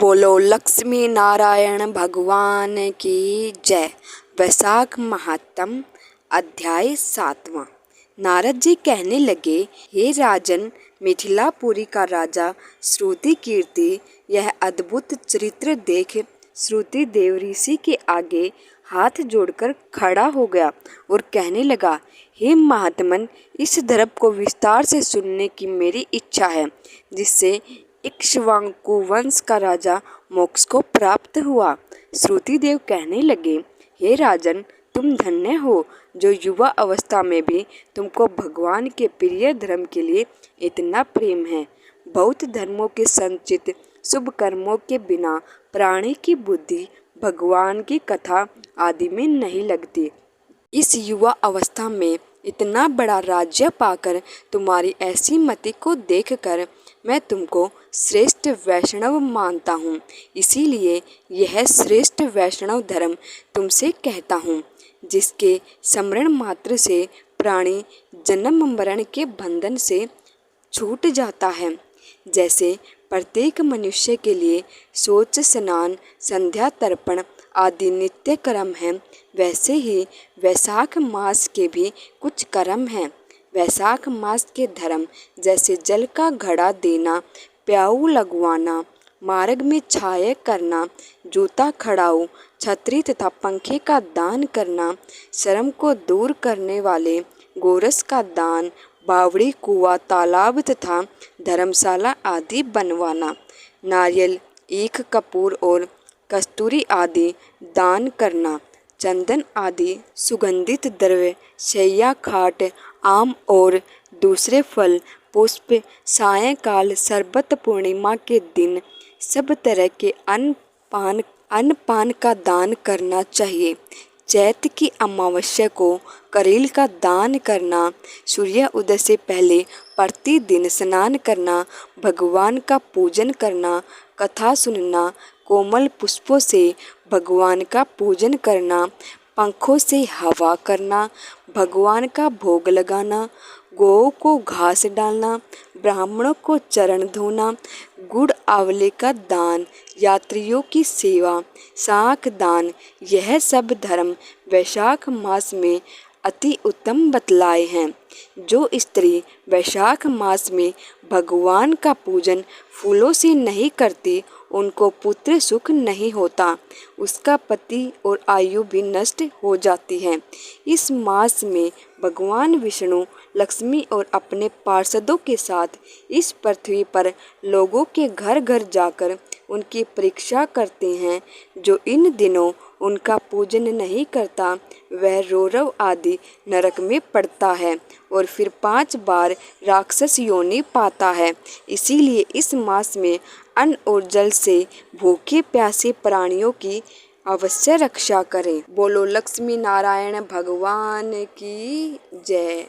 बोलो लक्ष्मी नारायण भगवान की जय। वैशाख महात्म अध्याय 7वां। नारद जी कहने लगे, हे राजन, मिथिलापुरी का राजा श्रुति कीर्ति यह अद्भुत चरित्र देख श्रुति देव ऋषि के आगे हाथ जोड़कर खड़ा हो गया और कहने लगा, हे महात्मन, इस धर्म को विस्तार से सुनने की मेरी इच्छा है, जिससे इक्ष्वाकु वंश का राजा मोक्ष को प्राप्त हुआ। श्रुति देव कहने लगे, हे राजन, तुम धन्य हो जो युवा अवस्था में भी तुमको भगवान के प्रिय धर्म के लिए इतना प्रेम है। बहुत धर्मों के संचित शुभ कर्मों के बिना प्राणी की बुद्धि भगवान की कथा आदि में नहीं लगती। इस युवा अवस्था में इतना बड़ा राज्य पाकर तुम्हारी ऐसी मति को देखकर मैं तुमको श्रेष्ठ वैष्णव मानता हूँ। इसीलिए यह श्रेष्ठ वैष्णव धर्म तुमसे कहता हूँ, जिसके स्मरण मात्र से प्राणी जन्म मरण के बंधन से छूट जाता है। जैसे प्रत्येक मनुष्य के लिए शौच स्नान संध्या तर्पण आदि नित्य कर्म हैं, वैसे ही वैशाख मास के भी कुछ कर्म हैं। वैशाख मास के धर्म जैसे जल का घड़ा देना, प्याऊ लगवाना, मार्ग में छाया करना, जूता खड़ाऊ, छतरी तथा पंखे का दान करना, शर्म को दूर करने वाले गोरस का दान, बावड़ी कुआं तालाब तथा धर्मशाला आदि बनवाना, नारियल ईख कपूर और कस्तूरी आदि दान करना, चंदन आदि सुगंधित द्रव्य, शैया खाट, आम और दूसरे फल पुष्प, सायंकाल शरबत पूर्णिमा के दिन सब तरह के अन्न पान का दान करना चाहिए। चैत्र की अमावस्या को करील का दान करना, सूर्य उदय से पहले प्रतिदिन स्नान करना, भगवान का पूजन करना, कथा सुनना, कोमल पुष्पों से भगवान का पूजन करना, पंखों से हवा करना, भगवान का भोग लगाना, गौ को घास डालना, ब्राह्मणों को चरण धोना, गुड़ आंवले का दान, यात्रियों की सेवा, शाख दान, यह सब धर्म वैशाख मास में अति उत्तम बतलाए हैं। जो स्त्री वैशाख मास में भगवान का पूजन फूलों से नहीं करती, उनको पुत्र सुख नहीं होता, उसका पति और आयु भी नष्ट हो जाती है। इस मास में भगवान विष्णु लक्ष्मी और अपने पार्षदों के साथ इस पृथ्वी पर लोगों के घर घर जाकर उनकी परीक्षा करते हैं। जो इन दिनों उनका पूजन नहीं करता, वह रौरव आदि नरक में पड़ता है और फिर 5 बार राक्षस योनि पाता है। इसीलिए इस मास में अन्न और जल से भूखे प्यासे प्राणियों की अवश्य रक्षा करें। बोलो लक्ष्मी नारायण भगवान की जय।